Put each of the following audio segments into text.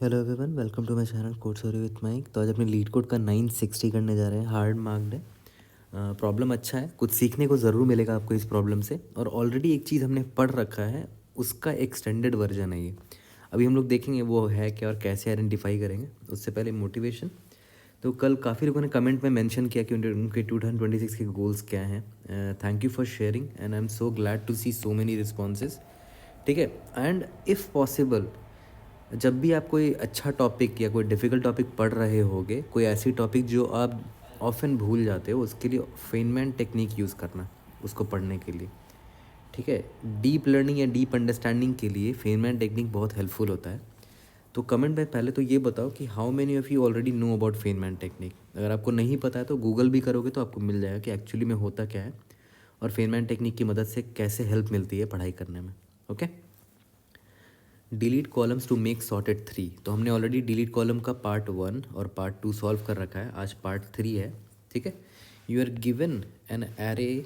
Hello everyone, welcome to my channel code story with Mike. तो आज अपने leet code का 960 करने जा रहे हैं। हार्ड मार्क्ड है। प्रॉब्लम अच्छा है, कुछ सीखने को ज़रूर मिलेगा आपको इस प्रॉब्लम से। और ऑलरेडी एक चीज़ हमने पढ़ रखा है, उसका एक्सटेंडेड वर्जन है ये। अभी हम लोग देखेंगे वो है क्या और कैसे आइडेंटिफाई करेंगे। उससे पहले मोटिवेशन। तो कल काफ़ी लोगों ने कमेंट में मेंशन किया कि उनके 2026 के गोल्स क्या हैं। Thank you for sharing and I am so glad to see so many responses. ठीक है। एंड इफ़ पॉसिबल, जब भी आप कोई अच्छा टॉपिक या कोई डिफ़िकल्ट टॉपिक पढ़ रहे होगे, कोई ऐसी टॉपिक जो आप ऑफ़न भूल जाते हो, उसके लिए फेनमैन टेक्निक यूज़ करना उसको पढ़ने के लिए। ठीक है। डीप लर्निंग या डीप अंडरस्टैंडिंग के लिए फेनमैन टेक्निक बहुत हेल्पफुल होता है। तो कमेंट में पहले तो ये बताओ कि how many of you already know about Feynman technique. अगर आपको नहीं पता है तो गूगल भी करोगे तो आपको मिल जाएगा कि एक्चुअली में होता क्या है और फेनमैन टेक्निक की मदद से कैसे हेल्प मिलती है पढ़ाई करने में। Okay. Delete columns to make sorted 3। तो हमने ऑलरेडी डिलीट कॉलम का पार्ट 1 और पार्ट 2 सॉल्व कर रखा है। आज पार्ट 3 है। ठीक है। You are given an array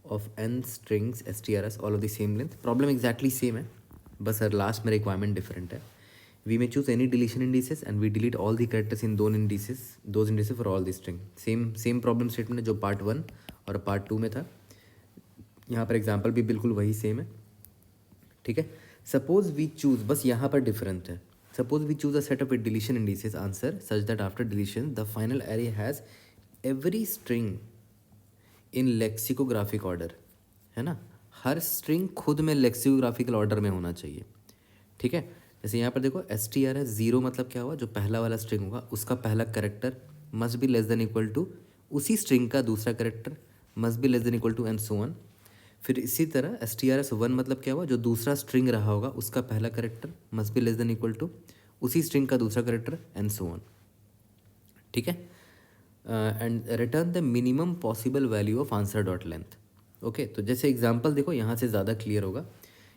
of n strings strs all of the same length. Problem exactly same है, बस सर लास्ट में रिक्वायरमेंट डिफरेंट है। We may choose any deletion indices and we delete all the characters in those indices for all the string. Same problem statement है जो part 1 और part 2 में था। यहाँ पर एग्जाम्पल भी बिल्कुल वही सेम है। ठीक है। सपोज वी चूज, बस यहाँ पर डिफरेंट है। Suppose we choose a set of deletion indices answer such that after deletion the final array has every string in lexicographic order. है ना, हर स्ट्रिंग खुद में लेक्सिकोग्राफिकल ऑर्डर में होना चाहिए। ठीक है। जैसे यहाँ पर देखो एस टी आर है, ज़ीरो मतलब क्या हुआ, जो पहला वाला स्ट्रिंग होगा उसका पहला character must be less than equal to उसी स्ट्रिंग का दूसरा character must be less than equal to and so on. फिर इसी तरह S T R S one मतलब क्या हुआ, जो दूसरा स्ट्रिंग रहा होगा उसका पहला character must be less than equal to उसी स्ट्रिंग का दूसरा करेक्टर एंड सो ऑन। ठीक है। And return the minimum possible value of answer dot length. Okay. तो जैसे एग्जांपल देखो, यहाँ से ज़्यादा क्लियर होगा।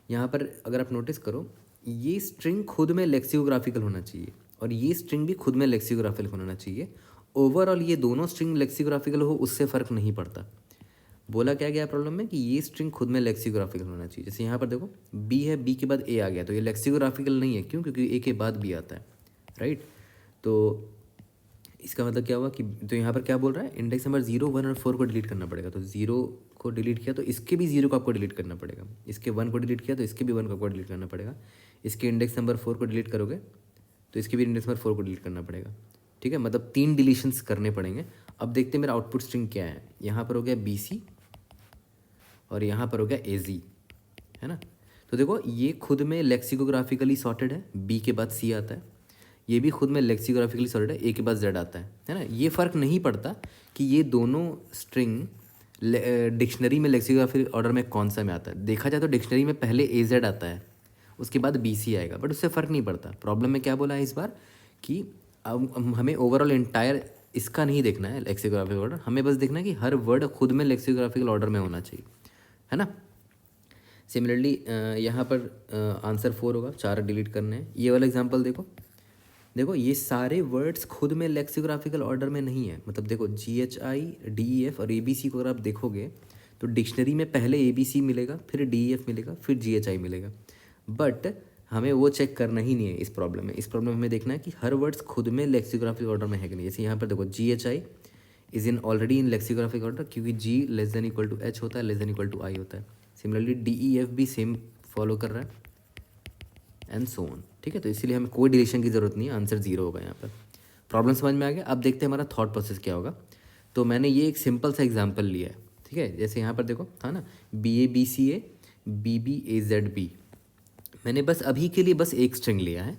यहाँ पर अगर आप नोटिस करो, ये स्ट्रिंग खुद में लेक्सियोग्राफिकल होना चाहिए और ये स्ट्रिंग भी खुद में लेक्सियोग्राफिकल होना चाहिए। ओवरऑल ये दोनों स्ट्रिंग लेक्सियोग्राफिकल हो उससे फ़र्क नहीं पड़ता। बोला क्या गया प्रॉब्लम में कि ये स्ट्रिंग खुद में लेक्सियोग्राफिकल होना चाहिए। जैसे यहाँ पर देखो बी है, बी के बाद ए आ गया तो ये लेक्सियोग्राफिकल नहीं है। क्यों? क्योंकि ए के बाद बी आता है। राइट। तो इसका मतलब क्या हुआ कि, तो यहाँ पर क्या बोल रहा है, इंडेक्स नंबर 0, 1 और 4 को डिलीट करना पड़ेगा। तो 0 को डिलीट किया तो इसके भी 0 को आपको डिलीट करना पड़ेगा। इसके 1 को डिलीट किया तो इसके भी 1 को आपको डिलीट करना पड़ेगा। इसके इंडेक्स नंबर 4 को डिलीट करोगे तो इसके भी इंडेक्स नंबर 4 को डिलीट करना पड़ेगा। ठीक है, मतलब 3 डिलीशंस करने पड़ेंगे। अब देखते हैं मेरा आउटपुट स्ट्रिंग क्या है। यहाँ पर हो गया BC और यहाँ पर हो गया AZ। है ना। तो देखो ये खुद में लेक्सिकोग्राफिकली सॉर्टेड है, बी के बाद सी आता है। ये भी खुद में लेक्सिकोग्राफिकली सॉर्टेड है, ए के बाद जेड आता है ना। ये फ़र्क नहीं पड़ता कि ये दोनों स्ट्रिंग डिक्शनरी में लेक्सिकोग्राफिक ऑर्डर में कौन सा में आता है। देखा जाए तो डिक्शनरी में पहले AZ आता है, उसके बाद BC आएगा, बट उससे फ़र्क नहीं पड़ता। प्रॉब्लम में क्या बोला है इस बार कि अब हमें ओवरऑल एंटायर इसका नहीं देखना है लेक्सिकोग्राफिकल ऑर्डर, हमें बस देखना है कि हर वर्ड खुद में लेक्सिकोग्राफिकल ऑर्डर में होना चाहिए। है ना। सिमिलरली यहाँ पर आंसर 4 होगा, 4 डिलीट करने हैं। ये वाला एग्जांपल देखो, देखो ये सारे वर्ड्स खुद में लेक्सियोग्राफिकल ऑर्डर में नहीं है। मतलब देखो GHI DEF और ABC को अगर आप देखोगे तो डिक्शनरी में पहले ABC मिलेगा, फिर DEF मिलेगा, फिर GHI मिलेगा। बट हमें वो चेक करना ही नहीं है इस प्रॉब्लम में। इस प्रॉब्लम में हमें देखना है कि हर वर्ड्स खुद में लेक्सियोग्राफिक ऑर्डर में है कि नहीं। जैसे यहाँ पर देखो GHI is in already in lexicographic order, क्योंकि G less than equal to H होता है, less than equal to I होता है। सिमिलरली DEF भी सेम फॉलो कर रहा है एंड सो ऑन। ठीक है। तो इसीलिए हमें कोई डिलीशन की ज़रूरत नहीं है, आंसर 0 होगा यहाँ पर। प्रॉब्लम समझ में आ गया। अब देखते हैं हमारा थॉट प्रोसेस क्या होगा। तो मैंने ये एक सिंपल सा एग्जांपल लिया है। ठीक है। जैसे यहाँ पर देखो था ना BA BCA BBAZB। मैंने बस अभी के लिए बस एक स्ट्रिंग लिया है,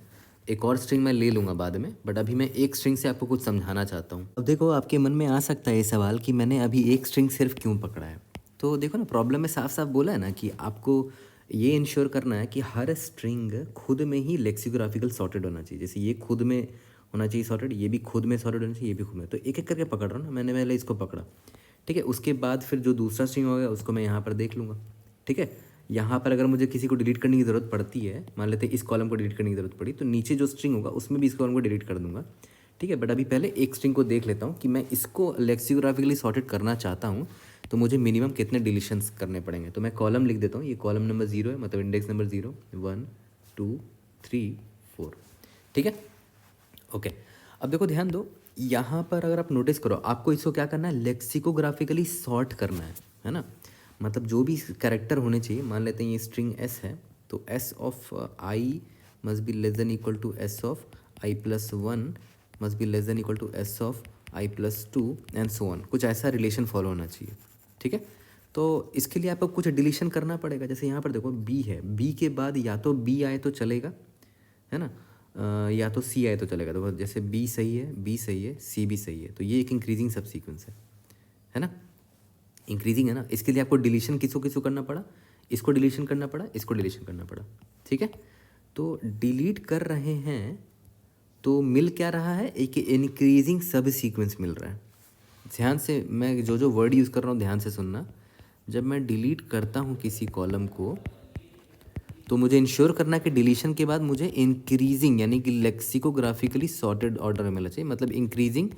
एक और स्ट्रिंग मैं ले लूँगा बाद में, बट अभी मैं एक स्ट्रिंग से आपको कुछ समझाना चाहता हूँ। अब देखो आपके मन में आ सकता है ये सवाल कि मैंने अभी एक स्ट्रिंग सिर्फ क्यों पकड़ा है। तो देखो ना, प्रॉब्लम में साफ साफ बोला है ना कि आपको ये इंश्योर करना है कि हर स्ट्रिंग खुद में ही लेक्सियोग्राफिकल सॉर्टेड होना चाहिए। जैसे ये खुद में होना चाहिए सॉर्टेड, ये भी खुद में सॉर्टेड होना चाहिए, ये भी खुद में। तो एक एक करके पकड़ रहा हूँ ना, मैंने पहले इसको पकड़ा। ठीक है। उसके बाद फिर जो दूसरा स्ट्रिंग होगा उसको मैं यहाँ पर देख लूँगा। ठीक है। यहाँ पर अगर मुझे किसी को डिलीट करने की ज़रूरत पड़ती है, मान लेते हैं इस कॉलम को डिलीट करने की ज़रूरत पड़ी, तो नीचे जो स्ट्रिंग होगा उसमें भी इस कॉलम को डिलीट कर दूंगा। ठीक है। बट अभी पहले एक स्ट्रिंग को देख लेता हूँ कि मैं इसको लेक्सियोग्राफिकली सॉर्टेड करना चाहता हूँ तो मुझे मिनिमम कितने डिलीशंस करने पड़ेंगे। तो मैं कॉलम लिख देता हूँ, ये कॉलम नंबर 0 है, मतलब इंडेक्स नंबर 0, 1 2 3 4। ठीक है। ओके, अब देखो ध्यान दो, यहाँ पर अगर आप नोटिस करो, आपको इसको क्या करना है, लेक्सिकोग्राफिकली सॉर्ट करना है ना। मतलब जो भी कैरेक्टर होने चाहिए, मान लेते हैं ये स्ट्रिंग एस है, तो S of I must be less than equal to S of I plus one must be less than equal to S of I plus two and so on. कुछ ऐसा रिलेशन फॉलो होना चाहिए, ठीक है। तो इसके लिए आपको कुछ डिलीशन करना पड़ेगा। जैसे यहाँ पर देखो बी है, बी के बाद या तो बी आए तो चलेगा, है ना, या तो सी आए तो चलेगा। तो जैसे बी सही है, बी सही है, सी भी सही है, तो ये एक इंक्रीजिंग सब सीक्वेंस है ना, इंक्रीजिंग है ना। इसके लिए आपको डिलीशन किसको किसको करना पड़ा, इसको डिलीशन करना पड़ा, इसको डिलीशन करना पड़ा, ठीक है। तो डिलीट कर रहे हैं तो मिल क्या रहा है, एक इंक्रीजिंग सब सीक्वेंस मिल रहा है। ध्यान से मैं जो जो वर्ड यूज़ कर रहा हूँ ध्यान से सुनना। जब मैं डिलीट करता हूँ किसी कॉलम को, तो मुझे इंश्योर करना है कि डिलीशन के बाद मुझे इंक्रीजिंग यानी कि लेक्सिकोग्राफिकली सॉर्टेड ऑर्डर में मिलना चाहिए। मतलब इंक्रीजिंग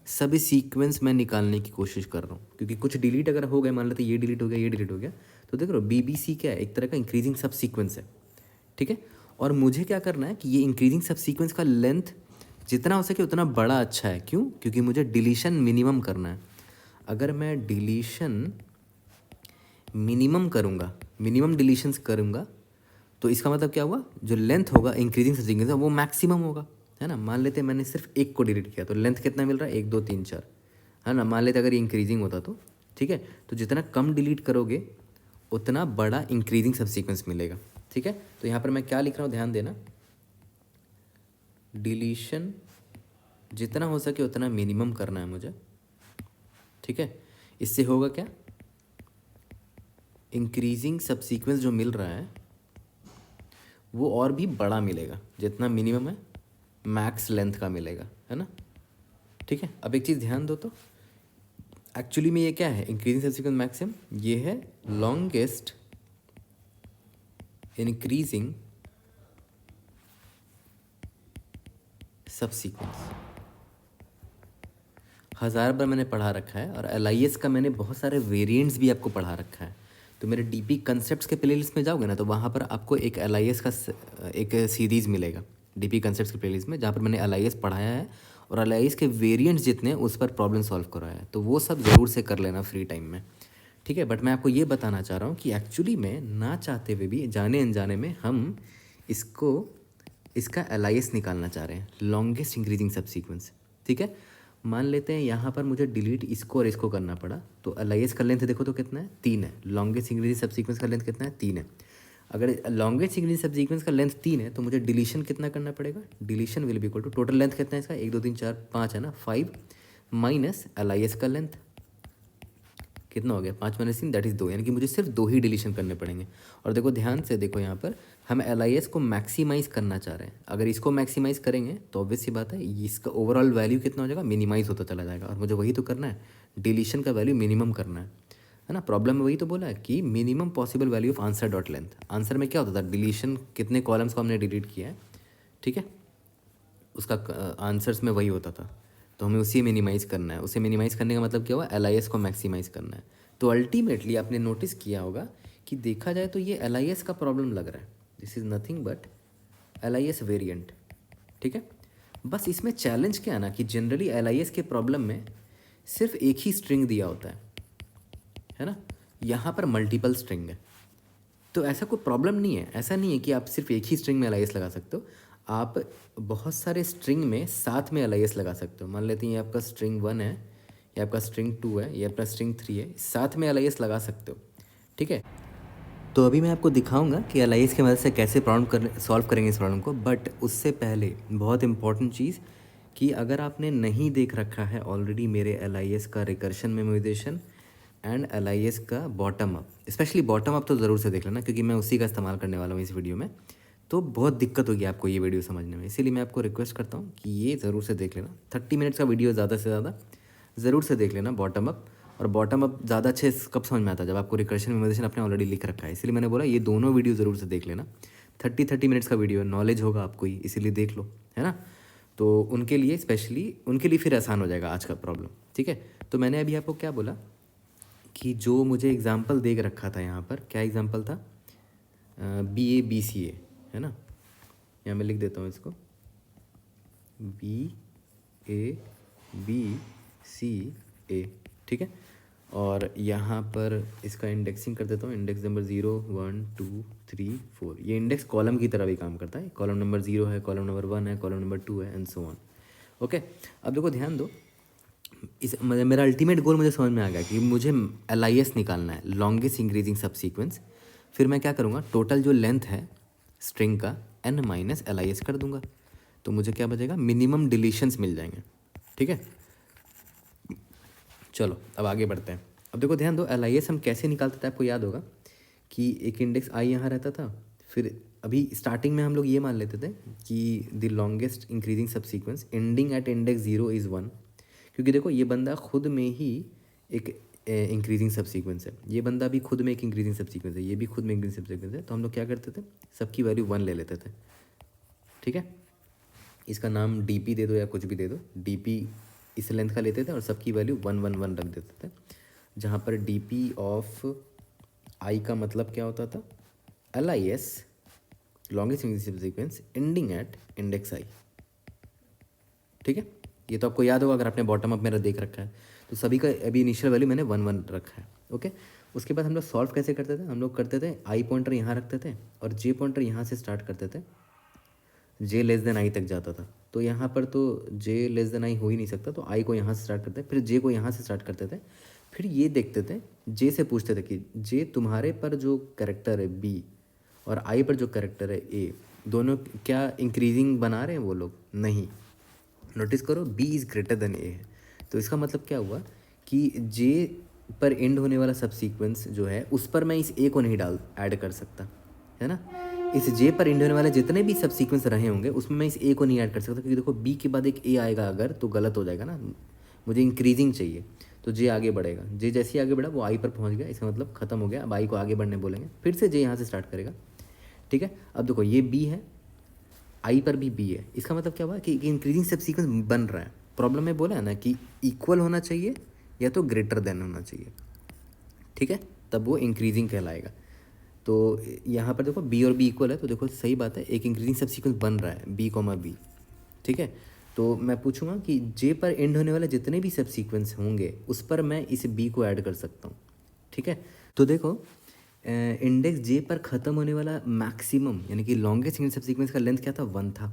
सभी सीक्वेंस मैं निकालने की कोशिश कर रहा हूँ, क्योंकि कुछ डिलीट अगर हो गए, मान लेते ये डिलीट हो गया, ये डिलीट हो गया, तो देख रहे हो BBC क्या है, एक तरह का इंक्रीजिंग सब सीक्वेंस है, ठीक है। और मुझे क्या करना है कि ये इंक्रीजिंग सब सीक्वेंस का लेंथ जितना हो सके उतना बड़ा अच्छा है। क्यों? क्योंकि मुझे डिलीशन मिनिमम करना है। अगर मैं डिलीशन मिनिमम करूँगा, मिनिमम डिलीशंस करूँगा, तो इसका मतलब क्या हुआ, जो लेंथ होगा इंक्रीजिंग सब सीक्वेंस वो मैक्सिमम होगा, है ना। मान लेते हैं मैंने सिर्फ एक को डिलीट किया, तो लेंथ कितना मिल रहा है, 1 2 3 4, है ना। मान लेते अगर ये इंक्रीजिंग होता तो ठीक है, तो जितना कम डिलीट करोगे उतना बड़ा इंक्रीजिंग सब सीक्वेंस मिलेगा, ठीक है। तो यहाँ पर मैं क्या लिख रहा हूँ, ध्यान देना, डिलीशन जितना हो सके उतना मिनिमम करना है मुझे, ठीक है। इससे होगा क्या, इंक्रीजिंग सब सीक्वेंस जो मिल रहा है वो और भी बड़ा मिलेगा, जितना मिनिमम है मैक्स लेंथ का मिलेगा, है ना, ठीक है। अब एक चीज़ ध्यान दो, तो एक्चुअली में ये क्या है, इंक्रीजिंग सब सीक्वेंस मैक्सिमम, ये है लॉन्गेस्ट इंक्रीजिंग सब सीक्वेंस। 1000 बार मैंने पढ़ा रखा है, और LIS का मैंने बहुत सारे वेरिएंट्स भी आपको पढ़ा रखा है। तो मेरे DP कंसेप्ट्स के प्लेलिस्ट में जाओगे ना, तो वहाँ पर आपको एक LIS का एक सीरीज़ मिलेगा DP कंसेप्ट्स के प्लेलिस्ट में, जहाँ पर मैंने LIS पढ़ाया है और LIS के वेरिएंट्स जितने हैं उस पर प्रॉब्लम सॉल्व कराया है। तो वो सब ज़रूर से कर लेना फ्री टाइम में, ठीक है। बट मैं आपको ये बताना चाह रहा हूँ कि एक्चुअली में ना चाहते हुए भी, जाने अनजाने में, हम इसका LIS निकालना चाह रहे हैं, लॉन्गेस्ट इंक्रीजिंग सब सीक्वेंस, ठीक है। मान लेते हैं यहाँ पर मुझे डिलीट इसको और इसको करना पड़ा, तो LIS का लेंथ देखो तो कितना है, 3 है। लॉन्गेस्ट इंक्रीजिंग सब सीक्वेंस का लेंथ कितना है, 3 है। अगर लॉन्गेस्ट इंक्रीजिंग सब सीक्वेंस का लेंथ 3 है, तो मुझे डिलीशन कितना करना पड़ेगा, deletion will be equal to, total length कितना है इसका, 1 2 3 4 5 है ना, 5 माइनस LIS का लेंथ कितना हो गया, 5 माइनस 3 दैट इज़ 2, यानी कि मुझे सिर्फ 2 ही डिलीशन करने पड़ेंगे। और देखो ध्यान से देखो, यहाँ पर हम LIS को मैक्सिमाइज़ करना चाह रहे हैं। अगर इसको मैक्सिमाइज़ करेंगे तो ऑब्वियस सी बात है इसका ओवरऑल वैल्यू कितना हो जाएगा, मिनिमाइज़ होता चला जाएगा। और मुझे वही तो करना है, डिलीशन का वैल्यू मिनिमम करना है ना। प्रॉब्लम में वही तो बोला है कि minimum possible value of answer dot length. Answer में क्या होता था, डिलीशन कितने कॉलम्स को हमने डिलीट किया है, ठीक है, उसका आंसर्स में वही होता था। तो हमें उसी मिनिमाइज़ करना है। उसे मिनिमाइज़ करने का मतलब क्या हुआ, LIS को मैक्सिमाइज़ करना है। तो अल्टीमेटली आपने नोटिस किया होगा कि देखा जाए तो ये LIS का प्रॉब्लम लग रहा है, this is nothing but LIS variant, ठीक है। बस इसमें चैलेंज क्या है ना, कि जनरली LIS के प्रॉब्लम में सिर्फ एक ही स्ट्रिंग दिया होता है ना। यहाँ पर मल्टीपल स्ट्रिंग है, तो ऐसा कोई प्रॉब्लम नहीं है। ऐसा नहीं है कि आप सिर्फ एक ही स्ट्रिंग में LIS लगा सकते हो, आप बहुत सारे स्ट्रिंग में साथ में LIS लगा सकते हो। मान लेते हैं ये आपका स्ट्रिंग 1 है, ये आपका स्ट्रिंग 2 है, ये आपका स्ट्रिंग 3 है, साथ में LIS लगा सकते हो, ठीक है। तो अभी मैं आपको दिखाऊंगा कि LIS की मदद से कैसे सॉल्व करेंगे इस प्रॉब्लम को। बट उससे पहले बहुत इंपॉर्टेंट चीज़, कि अगर आपने नहीं देख रखा है ऑलरेडी मेरे LIS का रिकर्शन मेमोराइजेशन एंड LIS का bottom up, specially bottom up तो ज़रूर से देख लेना, क्योंकि मैं उसी का इस्तेमाल करने वाला हूँ इस वीडियो में। तो बहुत दिक्कत होगी आपको ये वीडियो समझने में, इसीलिए मैं आपको रिक्वेस्ट करता हूँ कि ये ज़रूर से देख लेना। 30 मिनट्स का वीडियो ज़्यादा से ज़्यादा ज़रूर से देख लेना बॉटम अप। और बॉटम अप ज़्यादा अच्छे कब समझ में आता है, जब आपको रिकर्शन मेमोराइजेशन आपने ऑलरेडी लिख रखा है। इसलिए मैंने बोला ये दोनों वीडियो ज़रूर से देख लेना। 30 मिनट्स का वीडियो है, नॉलेज होगा आपको ही, इसीलिए देख लो, है ना। तो उनके लिए स्पेशली, उनके लिए फिर आसान हो जाएगा आज का प्रॉब्लम, ठीक है। तो मैंने अभी आपको क्या बोला कि जो मुझे एग्जाम्पल देख रखा था, यहाँ पर क्या एग्जाम्पल था, BA BCA, है ना। यहाँ मैं लिख देता हूँ इसको, BABCA, ठीक है। और यहाँ पर इसका इंडेक्सिंग कर देता हूँ, इंडेक्स नंबर 0 1 2 3 4। ये इंडेक्स कॉलम की तरह भी काम करता है, कॉलम नंबर 0 है, कॉलम नंबर 1 है, कॉलम नंबर 2 है, एंड सो ऑन। ओके, अब देखो ध्यान दो, मेरा अल्टीमेट गोल मुझे समझ में आ गया कि मुझे LIS निकालना है, लॉन्गेस्ट इंक्रीजिंग सब सीक्वेंस। फिर मैं क्या करूँगा, टोटल जो लेंथ है स्ट्रिंग का n माइनस LIS कर दूंगा, तो मुझे क्या बचेगा, मिनिमम डिलीशंस मिल जाएंगे, ठीक है। चलो अब आगे बढ़ते हैं। अब देखो ध्यान दो, LIS हम कैसे निकालते थे, आपको याद होगा कि एक इंडेक्स I यहाँ रहता था, फिर अभी स्टार्टिंग में हम लोग ये मान लेते थे कि द लॉन्गेस्ट इंक्रीजिंग सब sequence ending at index 0 is 1, क्योंकि देखो ये बंदा खुद में ही एक इंक्रीजिंग सब सीक्वेंस है, ये बंदा भी खुद में एक इंक्रीजिंग सब सीक्वेंस है, ये भी खुद में इंक्रीजिंग सब सीक्वेंस है। तो हम लोग क्या करते थे, सबकी वैल्यू 1 ले लेते थे, ठीक है। इसका नाम DP दे दो या कुछ भी दे दो, DP इस लेंथ का लेते थे और सबकी वैल्यू 1 1 1 रख देते थे, जहाँ पर DP ऑफ I का मतलब क्या होता था, LIS longest increasing sequence ending at index I, ठीक है। ये तो आपको याद होगा अगर आपने बॉटम अप मेरा देख रखा है, तो सभी का अभी इनिशियल वैल्यू मैंने 1 1 रखा है, ओके। उसके बाद हम लोग सॉल्व कैसे करते थे, हम लोग करते थे I पॉइंटर यहाँ रखते थे और J पॉइंटर यहाँ से स्टार्ट करते थे, J लेस देन I तक जाता था। तो यहाँ पर तो J लेस देन I हो ही नहीं सकता, तो I को यहाँ से स्टार्ट करते, फिर J को यहाँ से स्टार्ट करते थे, फिर ये देखते थे, J से पूछते थे कि J तुम्हारे पर जो कैरेक्टर है B और I पर जो कैरेक्टर है A, दोनों क्या इंक्रीजिंग बना रहे हैं वो लोग, नहीं। नोटिस करो B is greater than A है, तो इसका मतलब क्या हुआ कि J पर एंड होने वाला सब सीक्वेंस जो है उस पर मैं इस A को नहीं ऐड कर सकता, है ना। इस J पर एंड होने वाले जितने भी सब सीक्वेंस रहे होंगे उसमें मैं इस A को नहीं ऐड कर सकता, क्योंकि देखो B के बाद एक A आएगा अगर तो गलत हो जाएगा ना, मुझे इंक्रीजिंग चाहिए, तो J आगे बढ़ेगा, J जैसे ही आगे बढ़ा वो I पर पहुंच गया, इसका मतलब खत्म हो गया, अब I को आगे बढ़ने बोलेंगे, फिर से J यहाँ से स्टार्ट करेगा, ठीक है। अब देखो ये B है, I पर भी B है, इसका मतलब क्या हुआ कि इंक्रीजिंग सब सीक्वेंस बन रहा है। प्रॉब्लम में बोला है ना कि इक्वल होना चाहिए या तो ग्रेटर देन होना चाहिए, ठीक है, तब वो इंक्रीजिंग कहलाएगा। तो यहाँ पर देखो B और B इक्वल है, तो देखो सही बात है, एक इंक्रीजिंग सब सीक्वेंस बन रहा है B, B, ठीक है। तो मैं पूछूंगा कि J पर एंड होने वाले जितने भी सब सीक्वेंस होंगे उस पर मैं इस B को ऐड कर सकता हूँ, ठीक है। तो देखो इंडेक्स J पर ख़त्म होने वाला मैक्सिमम यानी कि लॉन्गेस्ट सब सीक्वेंस का लेंथ क्या था, 1 था,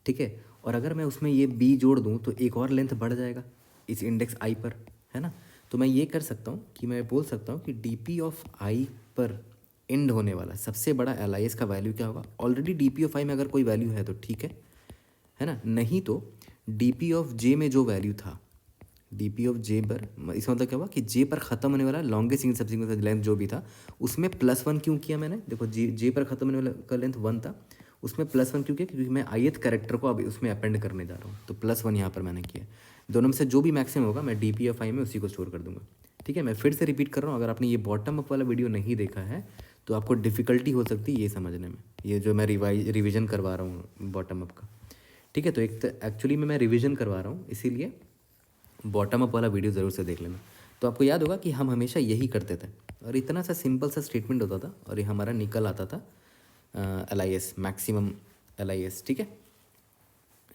ठीक है। और अगर मैं उसमें ये B जोड़ दूँ तो एक और लेंथ बढ़ जाएगा इस इंडेक्स I पर, है ना। तो मैं ये कर सकता हूँ कि मैं बोल सकता हूँ कि DP ऑफ I पर एंड होने वाला सबसे बड़ा LIS का वैल्यू क्या होगा। ऑलरेडी DP ऑफ I में अगर कोई वैल्यू है तो ठीक है ना, नहीं तो DP ऑफ J में जो वैल्यू था, DP ऑफ J पर, इसका मतलब क्या हुआ कि J पर ख़त्म होने वाला लॉन्गेस्ट इन सब्सिक्वेंस लेंथ जो भी था उसमें +1 क्यों किया मैंने, देखो J पर ख़त्म होने वाला का लेंथ 1 था, उसमें +1 क्यों किया, क्योंकि मैं ith कैरेक्टर को अब उसमें अपेंड करने जा रहा हूँ, तो +1 यहाँ पर मैंने किया। दोनों में से जो भी मैक्सिमम होगा मैं DP ऑफ I में उसी को स्टोर कर दूंगा, ठीक है। मैं फिर से रिपीट कर रहा हूँ, अगर आपने ये बॉटम अप वाला वीडियो नहीं देखा है तो आपको डिफ़िकल्टी हो सकती है ये समझने में, ये जो मैं रिविज़न करवा रहा हूँ बॉटम अप का, ठीक है। तो एक तो एक्चुअली मैं रिवीजन करवा रहा हूँ, इसीलिए बॉटम अप वाला वीडियो ज़रूर से देख लेना। तो आपको याद होगा कि हम हमेशा यही करते थे और इतना सा सिंपल सा स्टेटमेंट होता था और ये हमारा निकल आता था LIS, मैक्सिमम LIS, ठीक है।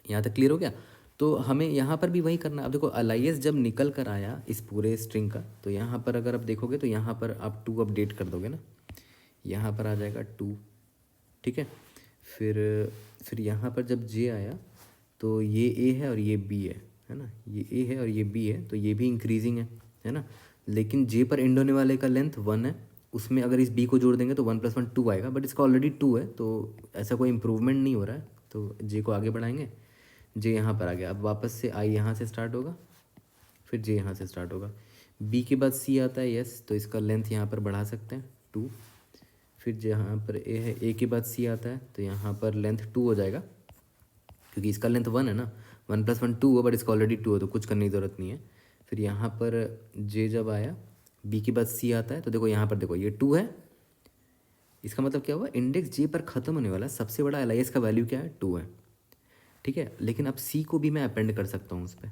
यहाँ तक क्लियर हो गया। तो हमें यहाँ पर भी वही करना। अब देखो LIS जब निकल कर आया इस पूरे स्ट्रिंग का, तो यहाँ पर अगर आप देखोगे तो यहाँ पर आप 2 अपडेट कर दोगे ना, यहाँ पर आ जाएगा 2, ठीक है। फिर यहाँ पर जब J आया तो ये A है और ये B है ना, ये A है और ये B है, तो ये भी इंक्रीजिंग है ना। लेकिन J पर एंड होने वाले का लेंथ 1 है, उसमें अगर इस B को जोड़ देंगे तो 1 + 1 2 आएगा, बट इसका ऑलरेडी 2 है तो ऐसा कोई इम्प्रूवमेंट नहीं हो रहा है, तो J को आगे बढ़ाएंगे। J यहाँ पर आ गया, अब वापस से I यहाँ से स्टार्ट होगा, फिर J यहाँ से स्टार्ट होगा, B के बाद C आता है, यस, तो इसका लेंथ यहाँ पर बढ़ा सकते हैं 2, फिर जहाँ पर A है, A के बाद C आता है तो यहाँ पर लेंथ 2 हो जाएगा, क्योंकि इसका लेंथ 1 है ना, 1 + 1 2 है, बट इसका ऑलरेडी 2 है तो कुछ करने की ज़रूरत नहीं है। फिर यहाँ पर J जब आया, B के बाद C आता है, तो देखो यहाँ पर देखो ये 2 है, इसका मतलब क्या हुआ, इंडेक्स J पर ख़त्म होने वाला सबसे बड़ा LIS का वैल्यू क्या है, 2 है, ठीक है। लेकिन अब C को भी मैं अपेंड कर सकता हूँ उस पर,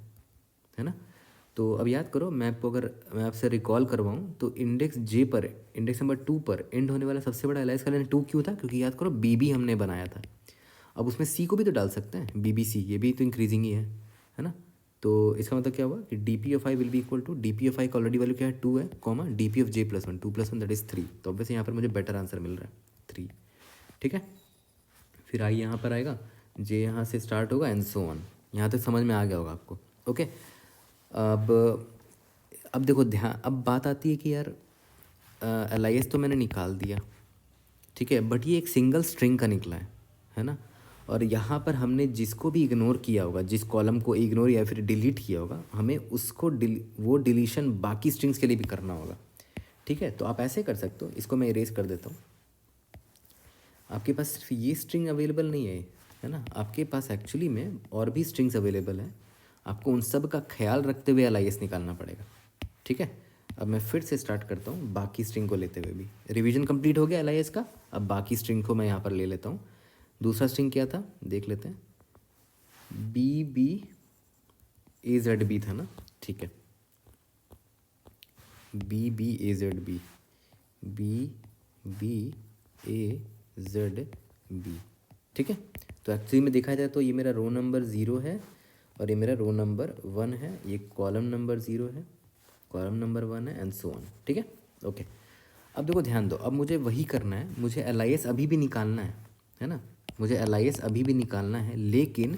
है ना। तो अब याद करो, मैं आपसे रिकॉल करवाऊँ तो इंडेक्स J पर, इंडेक्स नंबर 2 पर एंड होने वाला सबसे बड़ा LIS का लेंथ 2 क्यों था, क्योंकि याद करो BB हमने बनाया था। अब उसमें सी को भी तो डाल सकते हैं, बी बी सी, ये भी तो इंक्रीजिंग ही है ना। तो इसका मतलब क्या हुआ कि D P of I will be equal to, D P of I का ऑलरेडी वैल्यू क्या है 2 है, comma D P of J plus one, 2 + 1 that is 3। तो ऑब्वियसली यहाँ पर मुझे बेटर आंसर मिल रहा है 3। ठीक है, फिर आई यहाँ पर आएगा, जे यहाँ से स्टार्ट होगा एंड सो ऑन। यहाँ तक समझ में आ गया होगा आपको। ओके, अब देखो ध्यान, अब बात आती है कि यार एल आई एस तो मैंने निकाल दिया, ठीक है, बट ये एक सिंगल स्ट्रिंग का निकला है ना। और यहाँ पर हमने जिसको भी इग्नोर किया होगा, जिस कॉलम को इग्नोर या फिर डिलीट किया होगा, हमें उसको वो डिलीशन बाकी स्ट्रिंग्स के लिए भी करना होगा। ठीक है, तो आप ऐसे कर सकते हो, इसको मैं इरेज कर देता हूँ। आपके पास सिर्फ ये स्ट्रिंग अवेलेबल नहीं है ना, आपके पास एक्चुअली में और भी स्ट्रिंग्स अवेलेबल हैं। आपको उन सब का ख्याल रखते हुए LIS निकालना पड़ेगा। ठीक है, अब मैं फिर से स्टार्ट करता हूँ बाकी स्ट्रिंग को लेते हुए भी। रिवीजन कंप्लीट हो गया LIS का, अब बाकी स्ट्रिंग को मैं यहाँ पर ले लेता हूँ। दूसरा स्ट्रिंग क्या था देख लेते हैं, BBAZB था ना। ठीक है, BBAZB, BBAZB। ठीक है, तो एक्चुअली में देखा जाए तो ये मेरा रो नंबर 0 है और ये मेरा रो नंबर 1 है, ये कॉलम नंबर 0 है, कॉलम नंबर 1 है एंड सो ऑन। ठीक है, ओके। अब देखो ध्यान दो, अब मुझे वही करना है, मुझे LIS अभी भी निकालना है ना, मुझे LIS अभी भी निकालना है, लेकिन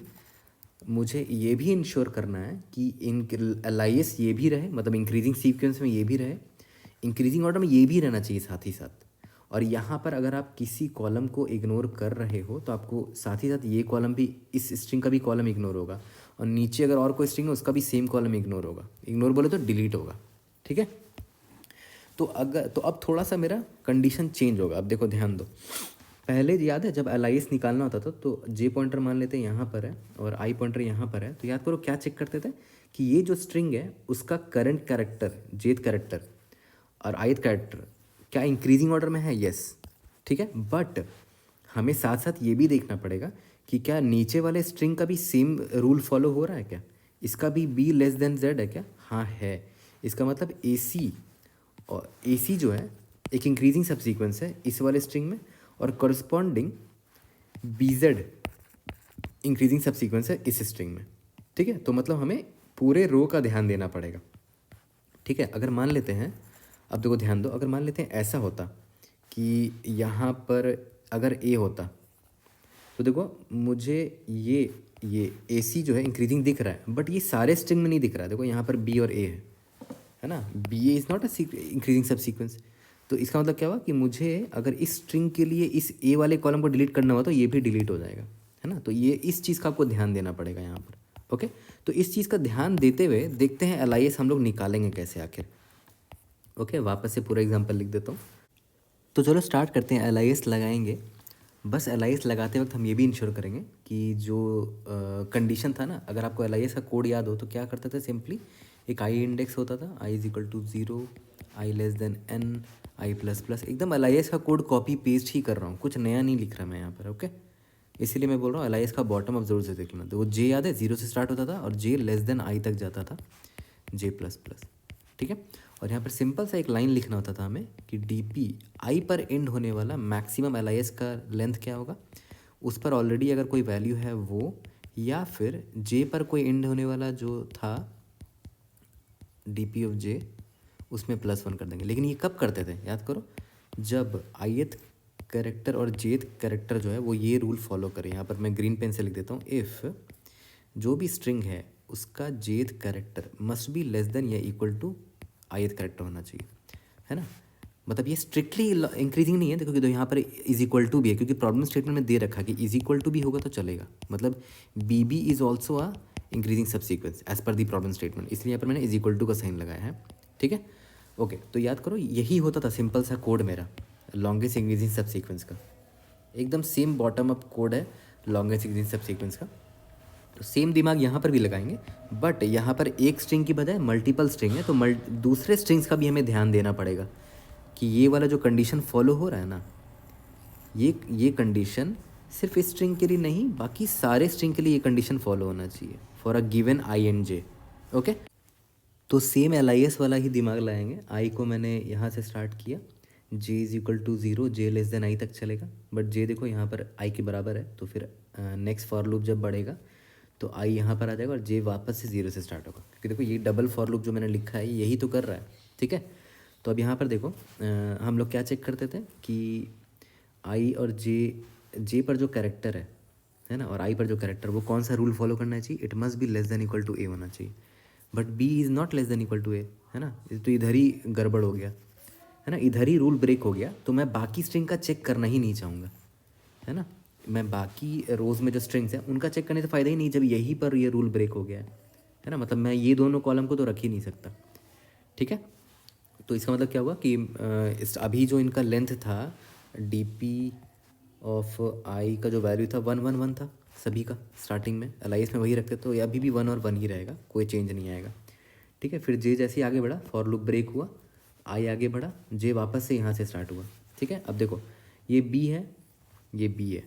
मुझे ये भी इंश्योर करना है कि LIS ये भी रहे, मतलब इंक्रीजिंग सीक्वेंस में ये भी रहे, इंक्रीजिंग ऑर्डर में ये भी रहना चाहिए साथ ही साथ। और यहाँ पर अगर आप किसी कॉलम को इग्नोर कर रहे हो तो आपको साथ ही साथ ये कॉलम भी, इस स्ट्रिंग का भी कॉलम इग्नोर होगा, और नीचे अगर और कोई स्ट्रिंग है उसका भी सेम कॉलम इग्नोर होगा। इग्नोर बोले तो डिलीट होगा। ठीक है, तो अब थोड़ा सा मेरा कंडीशन चेंज होगा। अब देखो ध्यान दो, पहले याद है जब LIS निकालना होता था तो जे पॉइंटर मान लेते हैं यहाँ पर है और आई पॉइंटर यहाँ पर है, तो याद करो क्या चेक करते थे कि ये जो स्ट्रिंग है उसका करंट कैरेक्टर, जेथ कैरेक्टर और आयत कैरेक्टर क्या इंक्रीजिंग ऑर्डर में है। यस, ठीक है, बट हमें साथ साथ ये भी देखना पड़ेगा कि क्या नीचे वाले स्ट्रिंग का भी सेम रूल फॉलो हो रहा है क्या, इसका भी B Z है क्या। हाँ है, इसका मतलब AC, और AC जो है एक इंक्रीजिंग सबसीक्वेंस है इस वाले स्ट्रिंग में, और करस्पॉन्डिंग BZ इंक्रीजिंग सबसीक्वेंस है इस स्ट्रिंग में। ठीक है, तो मतलब हमें पूरे रो का ध्यान देना पड़ेगा। ठीक है, अगर मान लेते हैं, अब देखो ध्यान दो, अगर मान लेते हैं ऐसा होता कि यहाँ पर अगर A होता तो देखो मुझे ये AC जो है इंक्रीजिंग दिख रहा है, बट ये सारे स्ट्रिंग में नहीं दिख रहा है। देखो यहाँ पर B और A है ना, BA is not a increasing सब सीक्वेंस। तो इसका मतलब क्या हुआ कि मुझे अगर इस स्ट्रिंग के लिए इस A वाले कॉलम को डिलीट करना हुआ तो ये भी डिलीट हो जाएगा, है ना। तो ये इस चीज़ का आपको ध्यान देना पड़ेगा यहाँ पर। ओके, तो इस चीज़ का ध्यान देते हुए देखते हैं LIS हम लोग निकालेंगे कैसे आखिर। ओके, वापस से पूरा एग्जाम्पल लिख देता हूँ। तो चलो स्टार्ट करते हैं, LIS लगाएंगे। बस LIS लगाते वक्त हम ये भी इंश्योर करेंगे कि जो कंडीशन था ना, अगर आपको LIS का कोड याद हो तो क्या करता था, सिंपली एक आई इंडेक्स होता था, I = 0, I n, I++। एकदम LIS का कोड कॉपी पेस्ट ही कर रहा हूँ, कुछ नया नहीं लिख रहा मैं यहाँ पर। ओके, इसीलिए मैं बोल रहा हूँ LIS का बॉटम अप जरूर से देख लेना। तो वो J याद है 0 से स्टार्ट होता था और J I तक जाता था, J++। ठीक है, और यहाँ पर सिंपल सा एक लाइन लिखना होता था हमें कि DP I पर एंड होने वाला मैक्सिमम LIS का लेंथ क्या होगा, उस पर ऑलरेडी अगर कोई वैल्यू है वो, या फिर J पर कोई एंड होने वाला जो था DP ऑफ J उसमें +1 कर देंगे। लेकिन ये कब करते थे याद करो, जब ith कैरेक्टर और jth कैरेक्टर जो है वो ये रूल फॉलो करे। यहाँ पर मैं ग्रीन पेन से लिख देता हूँ, इफ़ जो भी स्ट्रिंग है उसका jth कैरेक्टर मस्ट बी <= या इक्वल टू ith कैरेक्टर होना चाहिए, है ना। मतलब ये स्ट्रिक्टली इंक्रीजिंग नहीं है, देखो कि तो यहाँ पर इज इक्वल टू भी है, क्योंकि प्रॉब्लम स्टेटमेंट में दे रखा कि इज इक्वल टू भी होगा तो चलेगा। मतलब BB is also a increasing सब सीक्वेंस एज पर दी प्रॉब्लम स्टेटमेंट, इसलिए यहाँ पर मैंने इज इक्वल टू का साइन लगाया है। ठीक है, ओके, तो याद करो यही होता था सिंपल सा कोड मेरा लॉन्गेस्ट इंक्रीजिंग सब सीक्वेंस का, एकदम सेम बॉटम अप कोड है लॉन्गेस्ट इंक्रीजिंग सब सीक्वेंस का। तो सेम दिमाग यहाँ पर भी लगाएंगे, बट यहाँ पर एक स्ट्रिंग की बजाय मल्टीपल स्ट्रिंग है, तो दूसरे स्ट्रिंग्स का भी हमें ध्यान देना पड़ेगा कि ये वाला जो कंडीशन फॉलो हो रहा है ना, ये कंडीशन सिर्फ इस स्ट्रिंग के लिए नहीं, बाकी सारे स्ट्रिंग के लिए ये कंडीशन फॉलो होना चाहिए for a given I and J। Okay, तो सेम LIS वाला ही दिमाग लाएंगे। I को मैंने यहाँ से स्टार्ट किया, J = 0, J I तक चलेगा, बट J देखो यहाँ पर I के बराबर है, तो फिर नेक्स्ट फॉर लूप जब बढ़ेगा तो आई यहाँ पर आ जाएगा और जे वापस से ज़ीरो से स्टार्ट होगा, क्योंकि देखो ये डबल फॉर लूप जो मैंने लिखा है यही तो कर रहा है। ठीक है, तो अब यहाँ पर देखो हम लोग क्या चेक करते थे कि आई और जे पर जो कैरेक्टर है ना, और आई पर जो कैरेक्टर, वो कौन सा रूल फॉलो करना चाहिए, it must be less than equal to A होना चाहिए। But B is not less than equal to A, है ना, तो इधर ही गड़बड़ हो गया, है ना, इधर ही रूल ब्रेक हो गया। तो मैं बाकी स्ट्रिंग का चेक करना ही नहीं चाहूँगा, है ना, मैं बाकी रोज़ में जो स्ट्रिंग्स हैं उनका चेक करने से फ़ायदा ही नहीं जब यहीं पर ये रूल ब्रेक हो गया है ना, मतलब मैं ये दोनों कॉलम को तो रख ही नहीं सकता। ठीक है, तो इसका मतलब क्या हुआ कि अभी जो इनका लेंथ था डी पी ऑफ आई का जो वैल्यू था 1 1 1 था सभी का स्टार्टिंग में, LIS में वही रखते, तो ये अभी भी 1 और 1 ही रहेगा, कोई चेंज नहीं आएगा। ठीक है, फिर जे जैसे ही आगे बढ़ा फॉर लूप ब्रेक हुआ, आई आगे बढ़ा, जे वापस से यहाँ से स्टार्ट हुआ। ठीक है, अब देखो ये बी है, ये बी है,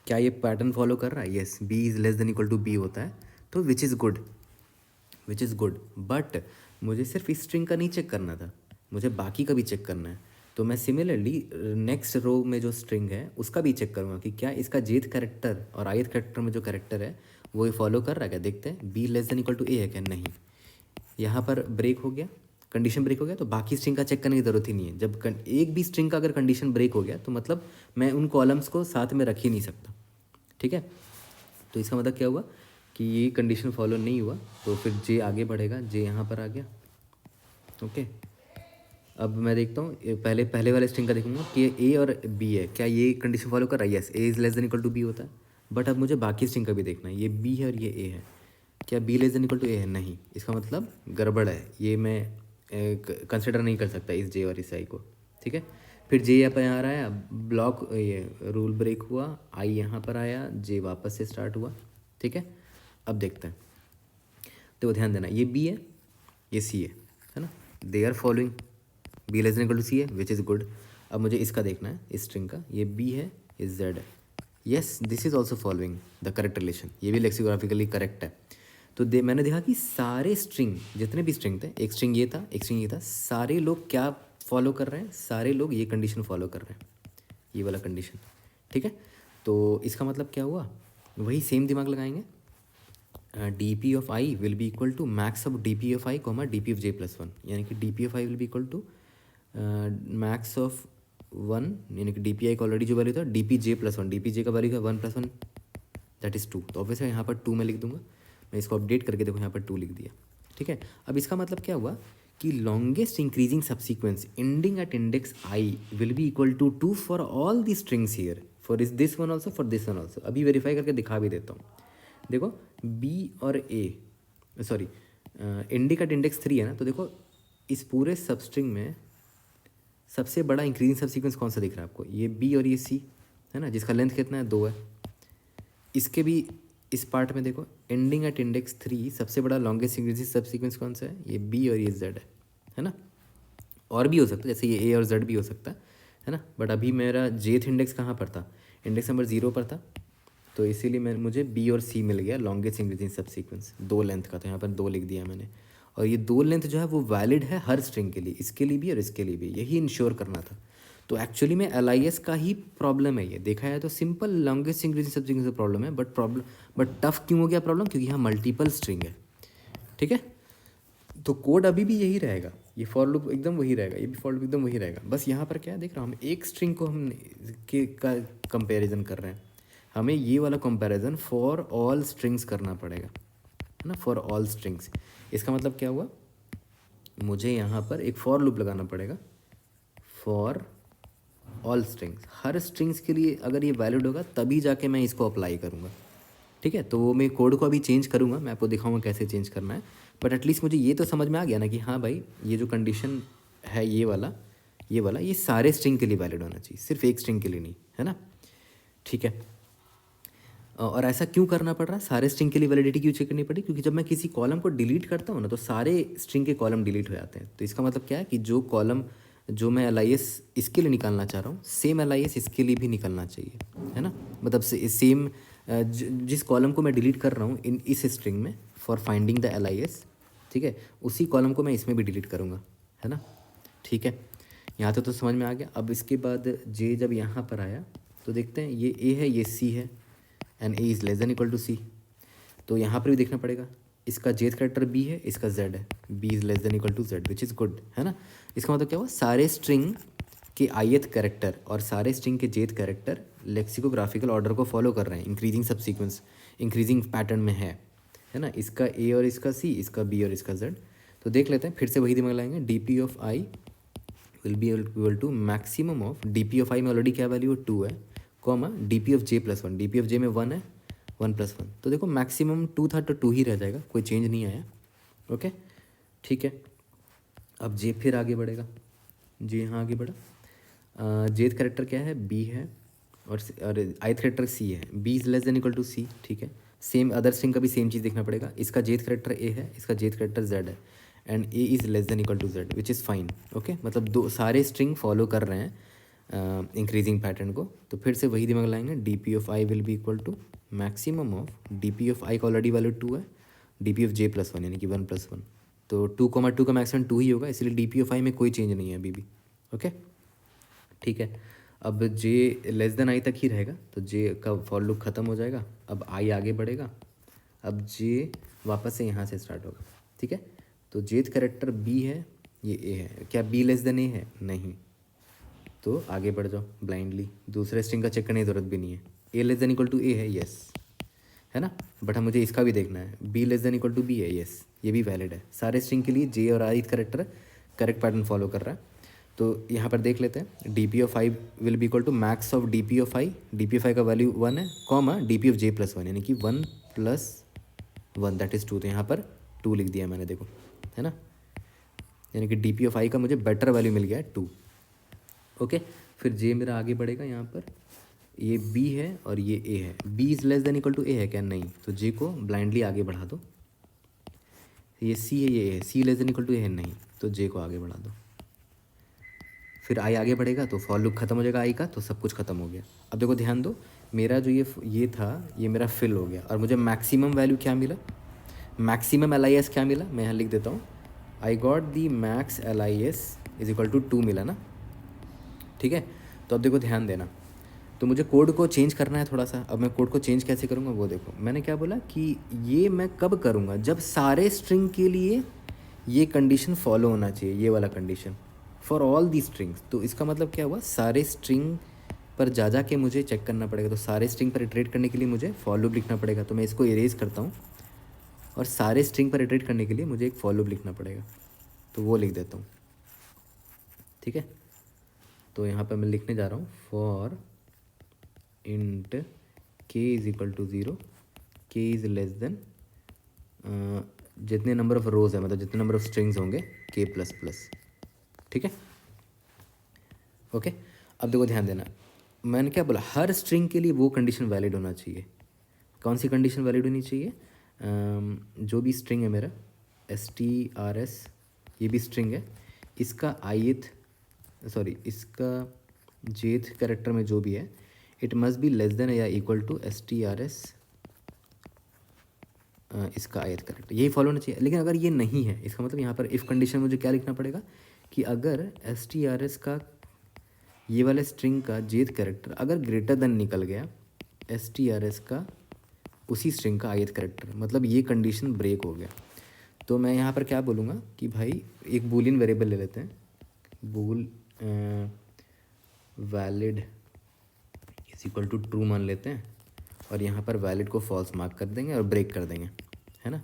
क्या ये पैटर्न फॉलो कर रहा है? Yes, B is less than equal to B होता है, तो विच इज़ गुड। बट मुझे सिर्फ इस स्ट्रिंग का नहीं चेक करना था, मुझे बाकी का भी चेक करना है। तो मैं सिमिलरली नेक्स्ट रो में जो स्ट्रिंग है उसका भी चेक करूँगा कि क्या इसका जेथ कैरेक्टर और आयथ कैरेक्टर में जो कैरेक्टर है वो ये फॉलो कर रहा है क्या, देखते हैं। B less than equal to A है क्या, नहीं, यहाँ पर ब्रेक हो गया, कंडीशन ब्रेक हो गया, तो बाकी स्ट्रिंग का चेक करने की ज़रूरत ही नहीं है। जब एक भी स्ट्रिंग का अगर कंडीशन ब्रेक हो गया तो मतलब मैं उन कॉलम्स को साथ में रख ही नहीं सकता। ठीक है, तो इसका मतलब क्या हुआ कि ये कंडीशन फॉलो नहीं हुआ, तो फिर जे आगे बढ़ेगा, जे यहाँ पर आ गया। ओके, अब मैं देखता हूँ पहले वाले स्ट्रिंग का देखूंगा कि ए और बी है, क्या ये कंडीशन फॉलो कर रहा है? Yes, A is less than equal to B होता है। बट अब मुझे बाकी स्ट्रिंग का भी देखना है, ये बी है और ये ए है, क्या B less than equal to A है? नहीं, इसका मतलब गड़बड़ है, ये मैं कंसिडर नहीं कर सकता इस जे और इस आई को। ठीक है, फिर जे यहाँ पर आ रहा है, ब्लॉक ये रूल ब्रेक हुआ, आई यहाँ पर आया, जे वापस से स्टार्ट हुआ। ठीक है, अब देखते हैं, तो ध्यान देना ये बी है, ये सी है ना, they are following B less than equal to C है, विच इज़ गुड। अब मुझे इसका देखना है, इस स्ट्रिंग का, ये बी है, ये जेड है, yes this is also following the correct relation, ये भी लेक्सिकोग्राफिकली करेक्ट है। तो मैंने देखा कि सारे स्ट्रिंग, जितने भी स्ट्रिंग थे, एक स्ट्रिंग ये था, एक स्ट्रिंग ये था, सारे लोग क्या फॉलो कर रहे हैं, सारे लोग ये कंडीशन फॉलो कर रहे हैं, ये वाला कंडीशन। ठीक है, तो इसका मतलब क्या हुआ, वही सेम दिमाग लगाएंगे, D P of I will be equal to max of D P of I comma D P of J plus one, यानी कि D P of I will be equal to max of 1, यानी कि D P I का already जो value था D P जे plus one, D P जे का value है 1 + 1 that is 2, तो ऑब्वियसली यहाँ पर 2 मैं लिख दूंगा, मैं इसको अपडेट करके देखो यहाँ पर 2 लिख दिया। ठीक है, अब इसका मतलब क्या हुआ कि longest increasing subsequence ending at index I will be equal to 2 for all the strings here, for is this one also, for this one also. अभी वेरीफाई करके दिखा भी देता हूँ, देखो बी और A, sorry ending at index 3 है ना, तो देखो इस पूरे सबस्ट्रिंग में सबसे बड़ा इंक्रीजिंग सबसीक्वेंस कौन सा दिख रहा है आपको, ये बी और ये सी है ना, जिसका लेंथ कितना है, 2 है। इसके भी इस पार्ट में देखो एंडिंग एट इंडेक्स 3 सबसे बड़ा लॉन्गेस्ट इंक्रीजिंग सबसीक्वेंस कौन सा है, ये बी और ये जेड है ना, और भी हो सकता है, जैसे ये ए और जेड भी हो सकता है ना, बट अभी मेरा जेथ इंडेक्स कहाँ पर था, इंडेक्स नंबर 0 पर था, तो इसीलिए मुझे बी और सी मिल गया लॉन्गेस्ट इंक्रीजिंग सबसीक्वेंस, 2 लेंथ का, तो यहाँ पर 2 लिख दिया मैंने। और ये 2 लेंथ जो है वो वैलिड है हर स्ट्रिंग के लिए, इसके लिए भी और इसके लिए भी, यही इंश्योर करना था। तो एक्चुअली में LIS का ही प्रॉब्लम है ये, देखा है तो सिंपल लॉन्गेस्ट इंक्रीजिंग सबसीक्वेंस का प्रॉब्लम है, बट टफ क्यों हो गया प्रॉब्लम, क्योंकि यहाँ मल्टीपल स्ट्रिंग है। ठीक है, तो कोड अभी भी यही रहेगा, ये फॉर लूप एकदम वही रहेगा, ये भी फॉर लूप एकदम वही रहेगा, बस यहाँ पर क्या है देख रहा हूँ, हम एक स्ट्रिंग को हम का कंपेरिजन कर रहे हैं, हमें ये वाला कंपैरिजन फॉर ऑल स्ट्रिंग्स करना पड़ेगा, है ना, फॉर ऑल स्ट्रिंग्स। इसका मतलब क्या हुआ, मुझे यहाँ पर एक फॉर लूप लगाना पड़ेगा for all strings, her strings के लिए अगर ये वैलिड होगा तभी जाके मैं इसको अप्लाई करूँगा। ठीक है, तो वो मैं कोड को अभी चेंज करूँगा, मैं आपको दिखाऊंगा कैसे चेंज करना है, बट एटलीस्ट मुझे ये तो समझ में आ गया ना कि हाँ भाई ये जो कंडीशन है ये सारे स्ट्रिंग के लिए वैलिड होना चाहिए, सिर्फ एक स्ट्रिंग के लिए नहीं, है ना। ठीक है, और ऐसा क्यों करना पड़ रहा है, सारे स्ट्रिंग के लिए वैलिडिटी क्यों चेक करनी पड़ी, क्योंकि जब मैं किसी कॉलम को डिलीट करता हूँ ना तो सारे स्ट्रिंग के कॉलम डिलीट हो जाते हैं, तो इसका मतलब क्या है कि जो कॉलम जो मैं LIS इसके लिए निकालना चाह रहा हूँ सेम LIS इसके लिए भी निकलना चाहिए, है ना, मतलब सेम जिस कॉलम को मैं डिलीट कर रहा हूँ इस स्ट्रिंग में फॉर फाइंडिंग द LIS, ठीक है, उसी कॉलम को मैं इसमें भी डिलीट करूँगा, है ना। ठीक है, यहाँ तो समझ में आ गया। अब इसके बाद जे जब यहाँ पर आया तो देखते हैं ये ए है, ये सी है, and A is less than equal to C. तो यहाँ पर भी देखना पड़ेगा, इसका जेथ करेक्टर बी है, इसका जेड है, B is less than equal to Z which is good, है ना। इसका मतलब क्या हुआ, सारे स्ट्रिंग के ith करेक्टर और सारे स्ट्रिंग के जेथ करेक्टर लेक्सिकोग्राफिकल ऑर्डर को फॉलो कर रहे हैं, इंक्रीजिंग सबसीक्वेंस, इंक्रीजिंग पैटर्न में है ना। इसका ए और इसका सी, इसका बी और इसका जेड। तो देख लेते हैं, फिर से वही दिमाग लाएंगे, D P of I will be equal to maximum of D P of I में ऑलरेडी क्या वैल्यू है 2 है, comma D P of J plus 1, D P of J में 1 है, 1 + 1। तो देखो मैक्सिमम 2 था तो 2 ही रह जाएगा, कोई चेंज नहीं आया। ओके ठीक है। अब जे फिर आगे बढ़ेगा, जे यहाँ आगे बढ़ा, जेथ करेक्टर क्या है, बी है, और ith करेक्टर सी है, B is less than equal to C, ठीक है। सेम अदर स्ट्रिंग का भी सेम चीज़ देखना पड़ेगा, इसका जेथ करेक्टर ए है, इसका जेथ करेक्टर जेड है, and A is less than equal to Z which is fine. Okay, मतलब दो सारे स्ट्रिंग फॉलो कर रहे हैं इंक्रीजिंग पैटर्न को। तो फिर से वही दिमाग लाएंगे, D P of I will be equal to maximum of D P of I का ऑलरेडी वैल्यू 2 है, D P of J plus 1 यानी कि 1 + 1। तो 2, 2 का मैक्सिमम 2 ही होगा, इसलिए डी पी ऑफ आई में कोई चेंज नहीं है अभी भी। ओके ठीक है। अब जे लेस देन आई तक ही रहेगा, तो जे का फॉर लूप ख़त्म हो जाएगा। अब आई आगे बढ़ेगा, अब जे वापस से यहाँ से स्टार्ट होगा, ठीक है। तो जेथ करेक्टर बी है, ये ए है, क्या बी लेस देन ए है, नहीं, तो आगे बढ़ जाओ ब्लाइंडली, दूसरे स्ट्रिंग का चेक करने की ज़रूरत भी नहीं है। ए less than equal to A है, यस, है ना। बट हम मुझे इसका भी देखना है, B less than equal to B है, यस, ये भी वैलिड है। सारे स्ट्रिंग के लिए जे और I character correct pattern follow कर रहा है। तो यहाँ पर देख लेते हैं, D P of I will be equal to max of D P of I, D P of I का वैल्यू 1 है, comma D P of J plus 1 यानी कि 1 + 1 दैट इज़ 2। तो यहाँ पर 2 लिख दिया मैंने, देखो, है ना, यानी कि डी पी ऑफ आई का मुझे बेटर वैल्यू मिल गया है 2। ओके, फिर जे मेरा आगे बढ़ेगा, यहाँ पर ये बी है और ये ए है, B is less than equal to A है क्या, नहीं, तो जे को ब्लाइंडली आगे बढ़ा दो। ये सी है, ये ए है, सी less than equal to A है, नहीं, तो जे को आगे बढ़ा दो। फिर आई आगे बढ़ेगा तो फॉर लूप खत्म हो जाएगा आई का, तो सब कुछ खत्म हो गया। अब देखो ध्यान दो, मेरा जो ये था, ये मेरा फिल हो गया, और मुझे मैक्सिमम वैल्यू क्या मिला, मैक्सिमम एल आई एस क्या मिला, मैं यहाँ लिख देता हूँ, I got the max L I S is equal to 2 मिला ना, ठीक है। तो अब देखो ध्यान देना, तो मुझे कोड को चेंज करना है थोड़ा सा। अब मैं कोड को चेंज कैसे करूँगा वो देखो, मैंने क्या बोला कि ये मैं कब करूँगा, जब सारे स्ट्रिंग के लिए ये कंडीशन फॉलो होना चाहिए, ये वाला condition for all the strings. तो इसका मतलब क्या हुआ, सारे स्ट्रिंग पर जा के मुझे चेक करना पड़ेगा। तो सारे स्ट्रिंग पर इटरेट करने के लिए मुझे फॉर लूप लिखना पड़ेगा। तो मैं इसको इरेज करता हूँ, और सारे स्ट्रिंग पर इटरेट करने के लिए मुझे एक फॉर लूप लिखना पड़ेगा, तो वो लिख देता हूँ, ठीक है। तो यहाँ पर मैं लिखने जा रहा हूँ, for int k is equal to 0, k is less than जितने नंबर ऑफ रोज़ है, मतलब जितने नंबर ऑफ स्ट्रिंग्स होंगे k++, ठीक है। ओके, अब देखो ध्यान देना, मैंने क्या बोला, हर स्ट्रिंग के लिए वो कंडीशन वैलिड होना चाहिए। कौन सी कंडीशन वैलिड होनी चाहिए, जो भी स्ट्रिंग है मेरा strs, ये भी स्ट्रिंग है, इसका इसका जेथ कैरेक्टर में जो भी है, it must be less then या इक्वल टू strs इसका ith करेक्टर, यही फॉलो होना चाहिए। लेकिन अगर ये नहीं है, इसका मतलब यहाँ पर इफ़ कंडीशन मुझे क्या लिखना पड़ेगा कि अगर strs का ये वाले स्ट्रिंग का जेथ कैरेक्टर अगर ग्रेटर देन निकल गया strs का उसी स्ट्रिंग का ith करेक्टर, मतलब ये कंडीशन ब्रेक हो गया। तो मैं यहाँ पर क्या बोलूँगा कि भाई एक बूलियन वेरिएबल ले लेते हैं, bool valid is equal to true मान लेते हैं, और यहाँ पर वैलिड को फॉल्स मार्क कर देंगे और ब्रेक कर देंगे, है ना।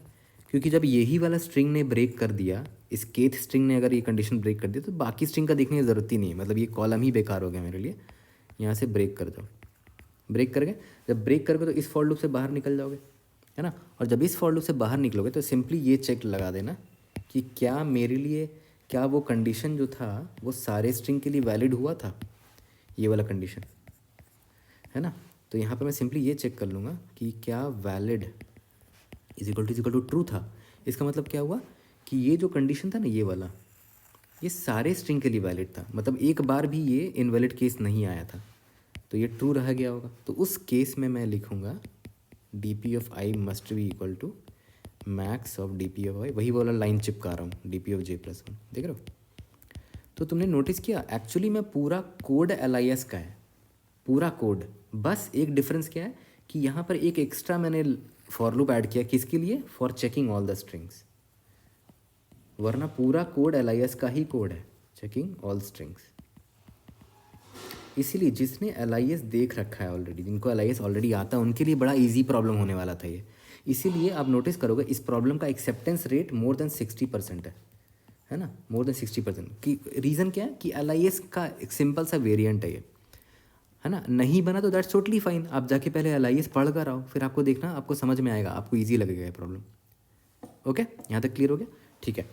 क्योंकि जब यही वाला स्ट्रिंग ने ब्रेक कर दिया, इस केथ स्ट्रिंग ने अगर ये कंडीशन ब्रेक कर दी, तो बाकी स्ट्रिंग का देखने की ज़रूरत ही नहीं है, मतलब ये कॉलम ही बेकार हो गया मेरे लिए। यहाँ से ब्रेक कर जाओ, ब्रेक कर गए, जब ब्रेक करोगे तो इस फॉर लूप से बाहर निकल जाओगे, है ना। और जब इस फॉर लूप से बाहर निकलोगे तो सिंपली ये चेक लगा देना कि क्या मेरे लिए, क्या वो कंडीशन जो था वो सारे स्ट्रिंग के लिए वैलिड हुआ था, ये वाला कंडीशन, है ना। तो यहाँ पर मैं सिंपली ये चेक कर लूँगा कि क्या valid is equal to true था। इसका मतलब क्या हुआ कि ये जो कंडीशन था ना, ये वाला, ये सारे स्ट्रिंग के लिए वैलिड था, मतलब एक बार भी ये इनवैलिड केस नहीं आया था, तो ये ट्रू रह गया होगा। तो उस केस में मैं लिखूँगा D P of I must be equal to max of D P of I, वही वाला लाइन चिपका रहा हूँ, D P of J plus 1, देख रहे हो। तो तुमने नोटिस किया, एक्चुअली में पूरा कोड LIS का है, पूरा कोड, बस एक डिफरेंस क्या है कि यहाँ पर एक एक्स्ट्रा मैंने फॉर लूप ऐड किया, किसके लिए? For checking all the strings, वरना पूरा कोड LIS का ही कोड है, चेकिंग ऑल स्ट्रिंग्स। इसीलिए जिसने LIS देख रखा है ऑलरेडी, जिनको LIS ऑलरेडी आता है, उनके लिए बड़ा इजी प्रॉब्लम होने वाला था ये। इसीलिए आप नोटिस करोगे इस प्रॉब्लम का एक्सेप्टेंस रेट मोर देन 60% है ना, मोर देन 60%। कि रीज़न क्या है कि LIS का एक सिंपल सा वेरिएंट है ये, है ना। नहीं बना तो दैट्स टोटली फाइन, आप जाके पहले LIS पढ़ कर आओ, फिर आपको देखना, आपको समझ में आएगा, आपको ईजी लगेगा ये प्रॉब्लम। ओके, यहाँ तक क्लियर हो गया? ठीक है,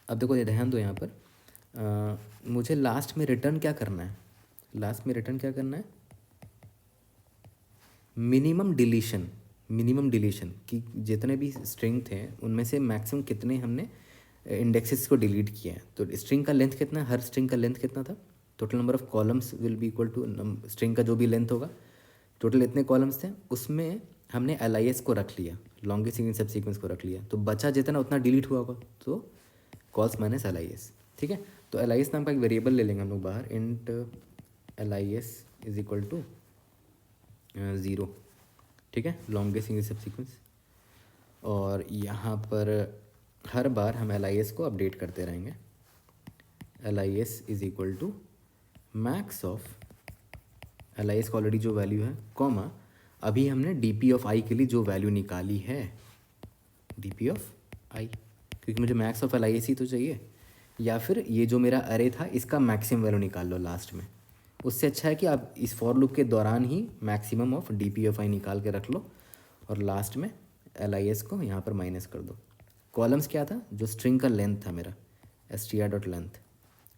अब देखो ये ध्यान दो यहाँ पर मुझे लास्ट में रिटर्न क्या करना है? लास्ट में रिटर्न क्या करना है? Minimum deletion. मिनिमम डिलीशन कि जितने भी स्ट्रिंग थे उनमें से मैक्सिमम कितने हमने इंडेक्सेस को डिलीट किए हैं। तो स्ट्रिंग का लेंथ कितना है? हर स्ट्रिंग का लेंथ कितना था? Total number of columns will be equal to string का जो भी लेंथ होगा, टोटल इतने कॉलम्स थे, उसमें हमने LIS को रख लिया, लॉन्गेस्ट सीक्वेंस सब सीक्वेंस को रख लिया, तो बचा जितना उतना डिलीट हुआ होगा, तो कॉल्स माइनस LIS। ठीक है, तो LIS नाम का एक वेरिएबल ले लेंगे हम लोग बाहर, int LIS is equal to 0। ठीक है, लॉन्गेस्ट सीक्वेंस सब सीक्वेंस, और यहाँ पर हर बार हम LIS को अपडेट करते रहेंगे। LIS is equal to max of LIS का ऑलरेडी जो वैल्यू है, कॉमा अभी हमने DP ऑफ I के लिए जो वैल्यू निकाली है, DP ऑफ I, क्योंकि मुझे मैक्स ऑफ LIS ही तो चाहिए, या फिर ये जो मेरा अरे था इसका मैक्सिमम वैल्यू निकाल लो लास्ट में। उससे अच्छा है कि आप इस फॉर लूप के दौरान ही maximum of DP of I निकाल के रख लो, और लास्ट में LIS को यहाँ पर माइनस कर दो। कॉलम्स क्या था? जो स्ट्रिंग का लेंथ था मेरा, str.length,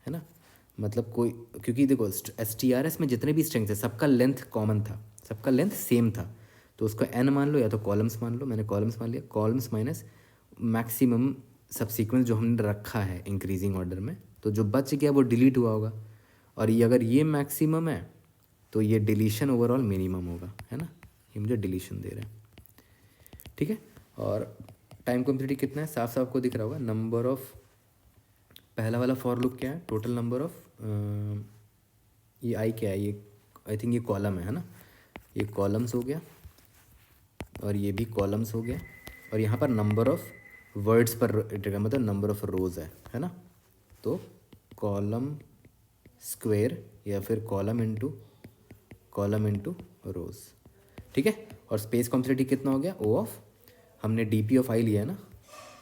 है ना। मतलब कोई, क्योंकि देखो STRS में जितने भी स्ट्रिंग्स थे सबका लेंथ कॉमन था, सबका लेंथ सेम था, तो उसको n मान लो या तो कॉलम्स मान लो। मैंने कॉलम्स मान लिया, कॉलम्स माइनस मैक्सिमम सबसीक्वेंस जो हमने रखा है इंक्रीजिंग ऑर्डर में, तो जो बच गया वो डिलीट हुआ होगा, और ये अगर ये मैक्सिमम है तो ये डिलीशन ओवरऑल मिनिमम होगा, है ना। ये मुझे डिलीशन दे रहे हैं, ठीक है। और टाइम कॉम्प्लेक्सिटी कितना है? साफ साफ को दिख रहा होगा, नंबर ऑफ, पहला वाला फॉर लूप क्या है? टोटल नंबर ऑफ, ये आई क्या है? ये आई थिंक ये कॉलम है ना, ये कॉलम्स हो गया, और ये भी कॉलम्स हो गया, और यहाँ पर नंबर ऑफ वर्ड्स पर मतलब नंबर ऑफ रोज़ है ना। तो कॉलम स्क्वेयर या फिर कॉलम इंटू रोज़, ठीक है। और स्पेस कॉम्प्लेक्सिटी कितना हो गया? ओ ऑफ, हमने DP ऑफ I लिया है ना,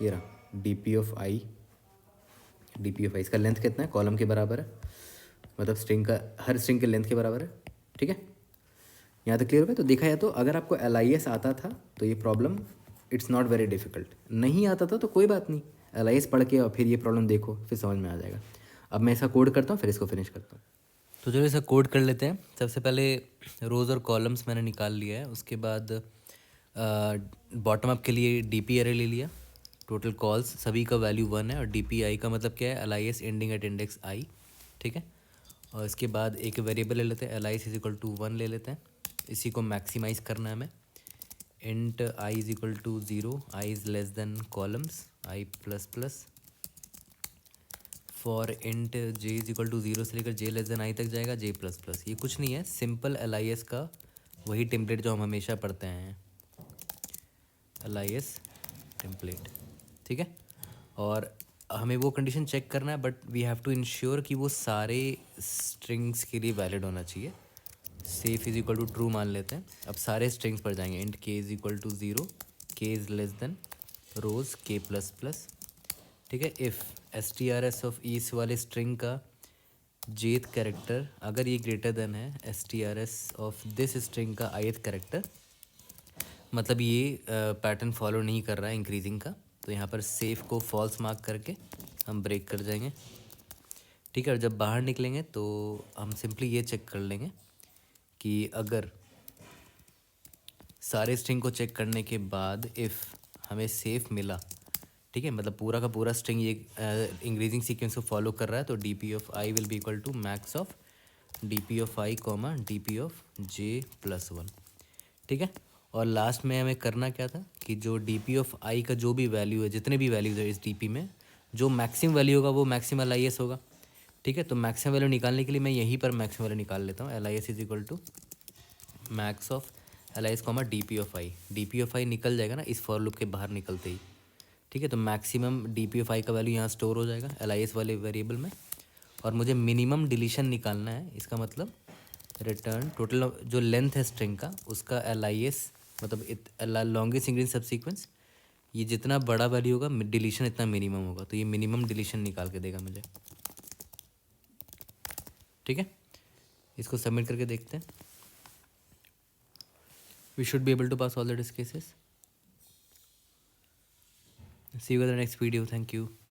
ये रहा DP ऑफ I। इसका लेंथ कितना है? कॉलम के बराबर है, मतलब स्ट्रिंग का, हर स्ट्रिंग के लेंथ के बराबर है, ठीक है। यहाँ तक क्लियर हो गया? तो देखा जाए तो अगर आपको LIS आता था तो ये problem it's not very difficult, नहीं आता था तो कोई बात नहीं, LIS पढ़ के और फिर ये प्रॉब्लम देखो, फिर समझ में आ जाएगा। अब मैं ऐसा कोड करता हूँ, फिर इसको फिनिश करता हूँ। तो चलो इसे कोड कर लेते हैं। सबसे पहले रोज़ और कॉलम्स मैंने निकाल लिया है, उसके बाद बॉटम अप के लिए DP अरे ले लिया, टोटल कॉल्स सभी का वैल्यू 1 है, और DPI का मतलब क्या है? LIS ending at index I, ठीक है। और इसके बाद एक वेरिएबल ले लेते हैं, LIS इज इक्वल टू 1 ले लेते हैं, इसी को मैक्सिमाइज करना है हमें। Int I is equal to 0, I is less than columns I plus plus, for int j is equal to 0 से लेकर j लेस देन I तक जाएगा, j प्लस प्लस। ये कुछ नहीं है, सिंपल LIS का वही टेम्पलेट जो हम हमेशा पढ़ते हैं, LIS टेम्पलेट, ठीक है। और हमें वो कंडीशन चेक करना है, but we have to ensure कि वो सारे स्ट्रिंग्स के लिए वैलिड होना चाहिए। Safe is equal to true मान लेते हैं। अब सारे स्ट्रिंग्स पर जाएंगे, int k is equal to 0, k is less than rows k plus plus, ठीक है। इफ़ STRS ऑफ इस वाले स्ट्रिंग का jth कैरेक्टर अगर ये ग्रेटर देन है STRS ऑफ दिस स्ट्रिंग का ith कैरेक्टर, मतलब ये पैटर्न फॉलो नहीं कर रहा है इंक्रीजिंग का, तो यहाँ पर सेफ को फॉल्स मार्क करके हम ब्रेक कर जाएंगे, ठीक है। और जब बाहर निकलेंगे तो हम सिंपली ये चेक कर लेंगे कि अगर सारे स्ट्रिंग को चेक करने के बाद इफ़ हमें सेफ मिला, ठीक है, मतलब पूरा का पूरा स्ट्रिंग ये इंक्रीजिंग सीक्वेंस को फॉलो कर रहा है, तो DP of I will be equal to max of DP of I comma DP of J plus 1, ठीक है। और लास्ट में हमें करना क्या था कि जो DP ऑफ I का जो भी वैल्यू है, जितने भी वैल्यूज है इस DP में, जो मैक्सिमम वैल्यू होगा वो मैक्सिमम LIS होगा, ठीक है। तो मैक्सिमम वैल्यू निकालने के लिए मैं यहीं पर मैक्सिमम वैल्यू निकाल लेता हूँ। LIS is equal to max of LIS comma D P of I निकल जाएगा ना इस फॉर लूप के बाहर निकलते ही, ठीक है। तो maximum D P of I का वैल्यू यहाँ स्टोर हो जाएगा एल आई एस वाले वेरिएबल में, और मुझे मिनिमम डिलीशन निकालना है। इसका मतलब रिटर्न टोटल जो लेंथ है स्ट्रिंग का उसका एल आई एस मतलब लॉन्गेस्ट इंग्रेडिएंट सब सीक्वेंस, ये जितना बड़ा वैल्यू होगा डिलीशन इतना मिनिमम होगा, तो ये मिनिमम डिलीशन निकाल के देगा मुझे, ठीक है। इसको सबमिट करके देखते हैं। We should be able to pass all the test cases. See you in the next video, thank you.